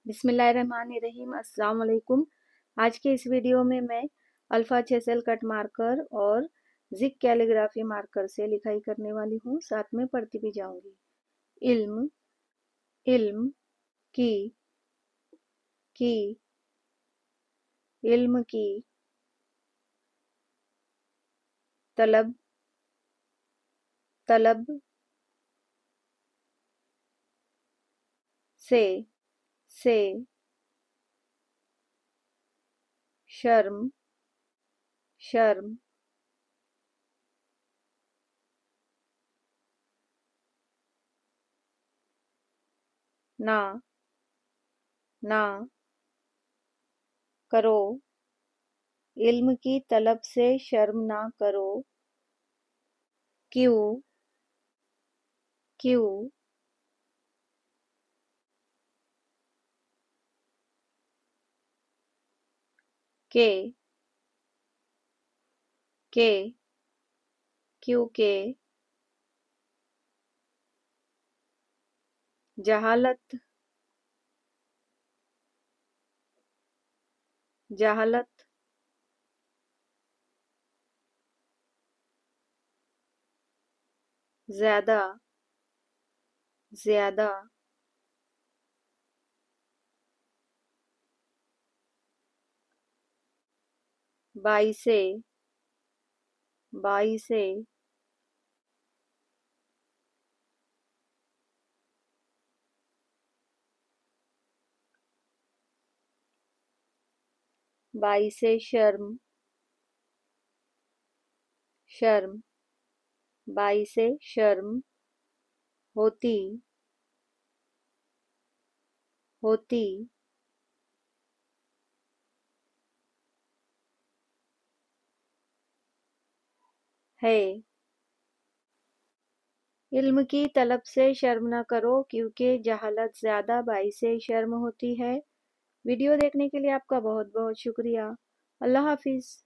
बिस्मिल्लाहिर्रहमानिर्रहीम। अस्सलाम वालेकुम। आज के इस वीडियो में मैं अल्फ़ा 6 सेल कट मार्कर और जिग कैलीग्राफी मार्कर से लिखाई करने वाली हूँ, साथ में पढ़ती भी जाऊंगी। इल्म, इल्म की, की, इल्म की, तलब, तलब, से, से, शर्म, शर्म, ना, ना, करो, इल्म की तलब से शर्म ना करो। क्यों, क्यों, के, के, क्योंकि, जहालत, जहालत, ज्यादा, ज्यादा, बाईसे, बाईसे, बाईसे शर्म, शर्म, बाईसे शर्म, होती, होती, है। इल्म की तलब से शर्म न करो, क्योंकि जहालत ज्यादा बाईसे शर्म होती है। वीडियो देखने के लिए आपका बहुत बहुत शुक्रिया। अल्लाह हाफिज।